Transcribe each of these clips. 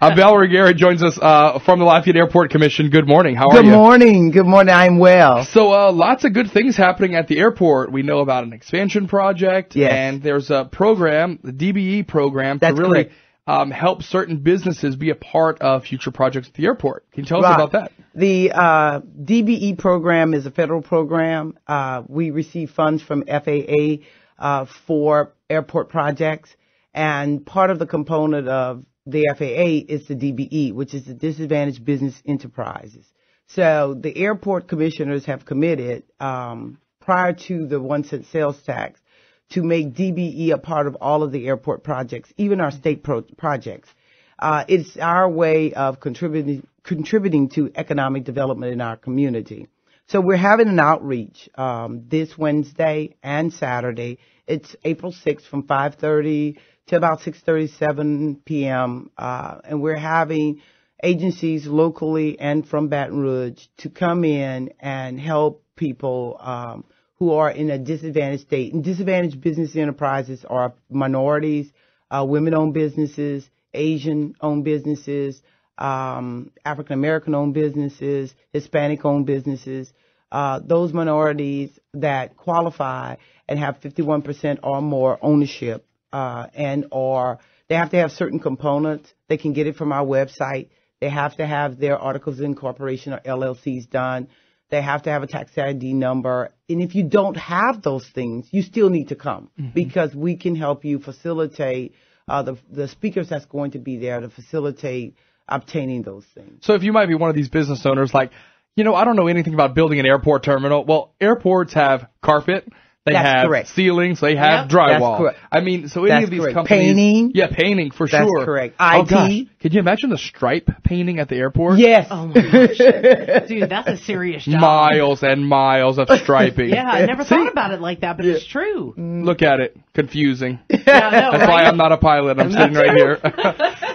Valerie Garrett joins us from the Lafayette Airport Commission. Good morning. How are you? Good morning. Good morning. I'm well. So lots of good things happening at the airport. We know about an expansion project, and there's a program, the DBE program, to really help certain businesses be a part of future projects at the airport. Can you tell us about that? The DBE program is a federal program. We receive funds from FAA for airport projects, and part of the component of the FAA is the DBE, which is the Disadvantaged Business Enterprises. So the airport commissioners have committed, prior to the 1-cent sales tax, to make DBE a part of all of the airport projects, even our state projects. It's our way of contributing to economic development in our community. So we're having an outreach this Wednesday and Saturday. It's April 6th from 5:30 to about 6:37 p.m. And we're having agencies locally and from Baton Rouge to come in and help people who are in a disadvantaged state. And disadvantaged business enterprises are minorities, women-owned businesses, Asian-owned businesses, African-American-owned businesses, Hispanic-owned businesses, those minorities that qualify and have 51% or more ownership, or they have to have certain components. They can get it from our website. They have to have their articles of incorporation or LLCs done. They have to have a tax ID number. And if you don't have those things, you still need to come because we can help you facilitate the speakers that's going to be there to facilitate obtaining those things. So if you might be one of these business owners like, I don't know anything about building an airport terminal. Well, airports have carpet. They have ceilings. They have drywall. That's correct. I mean, so any of these companies. Painting. Yeah, painting for sure. That's correct. Oh, IT. gosh. Could you imagine the stripe painting at the airport? Yes. Oh, my gosh. Dude, that's a serious job. Miles and miles of striping. Yeah, I never thought about it like that, but it's true. Look at it. Confusing. Yeah, I know, That's why I'm not a pilot. I'm sitting right here.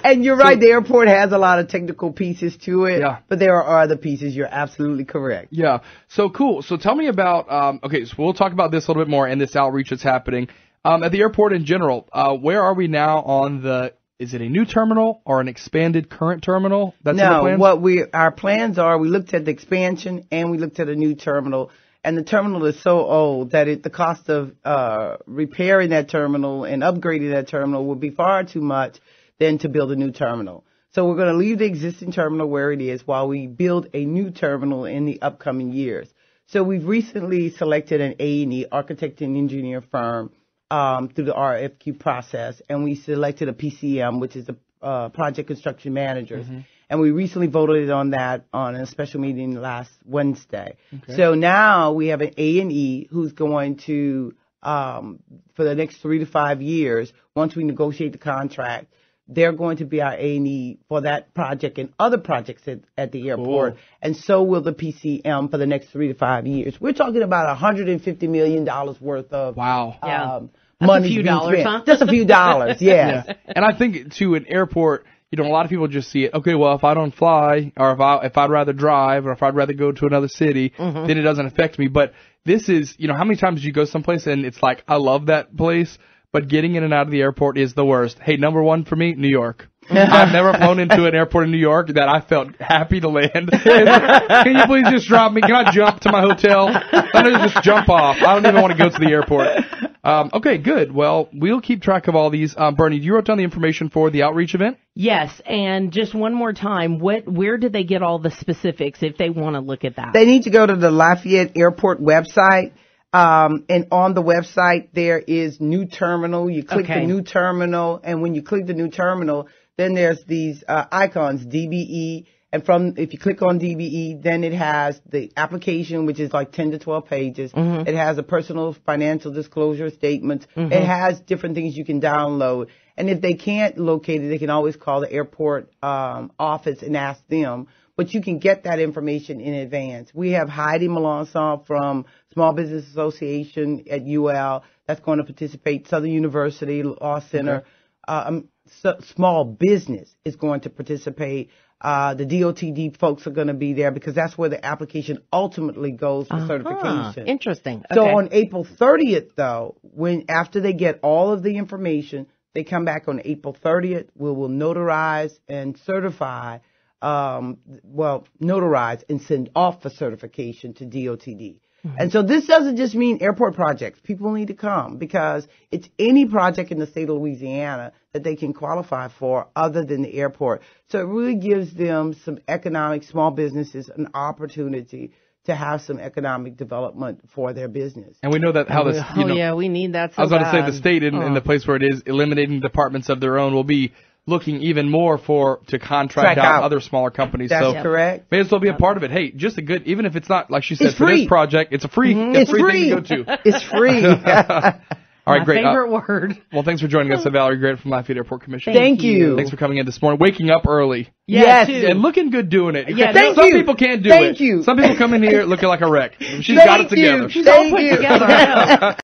And you're right, the airport has a lot of technical pieces to it, but there are other pieces. You're absolutely correct. Yeah. So cool. So tell me about, so we'll talk about this a little bit more and this outreach that's happening. At the airport in general, where are we now on is it a new terminal or an expanded current terminal? That's in the plans? Our plans are, we looked at the expansion and we looked at a new terminal. And the terminal is so old that the cost of repairing that terminal and upgrading that terminal would be far too much than to build a new terminal. So we're going to leave the existing terminal where it is while we build a new terminal in the upcoming years. So we've recently selected an A&E, architect and engineer firm, through the RFQ process, and we selected a PCM, which is the Project Construction Managers. And we recently voted on that on a special meeting last Wednesday. Okay. So now we have an A&E who's going to, for the next 3 to 5 years, once we negotiate the contract, they're going to be our A&E for that project and other projects at the airport. Cool. And so will the PCM for the next 3 to 5 years. We're talking about $150 million worth of money. A few dollars, spent. huh? Just a few dollars, yes. Yeah. And I think, too, an airport, a lot of people just see it, okay, well, if I don't fly, or if I'd rather drive, or if I'd rather go to another city, then it doesn't affect me. But this is, how many times do you go someplace and it's like, I love that place, but getting in and out of the airport is the worst. Hey, number one for me, New York. I've never flown into an airport in New York that I felt happy to land. Can you please just drop me? Can I jump to my hotel? Let me just jump off. I don't even want to go to the airport. Okay, good. Well, we'll keep track of all these. Bernie, you wrote down the information for the outreach event? Yes, and just one more time, where did they get all the specifics if they want to look at that? They need to go to the Lafayette Airport website. And on the website, there is new terminal. You click the new terminal, and when you click the new terminal, then there's these icons, DBE. And if you click on DBE, then it has the application, which is like 10 to 12 pages. It has a personal financial disclosure statement. It has different things you can download. And if they can't locate it, they can always call the airport office and ask them. But you can get that information in advance. We have Heidi Melanson from Small Business Association at UL that's going to participate. Southern University Law Center, small business is going to participate. The DOTD folks are going to be there because that's where the application ultimately goes for certification. Interesting. So on April 30th, though, after they get all of the information, They come back on April 30th. We will notarize and certify, notarize and send off for certification to DOTD. And so this doesn't just mean airport projects. People need to come because it's any project in the state of Louisiana that they can qualify for other than the airport. So it really gives them some economic, small businesses, an opportunity to have some economic development for their business. And we know that how this, we need that so I was about bad. to say the state in the place where it is eliminating departments of their own will be looking even more to contract out other smaller companies. That's correct. May as well be a part of it. Hey, just a good, even if it's not, like she said, it's for free. this project, it's a free, It's free free thing to go to. It's free. All right, great. Favorite word. Well, thanks for joining us, Valerie Garrett from Lafayette Airport Commission. Thank you. Thanks for coming in this morning, waking up early. Yes. And looking good doing it. Yeah, Some people can't do it. Thank you. Some people come in here looking like a wreck. She's Thank got it together. you. She's all put together. I know.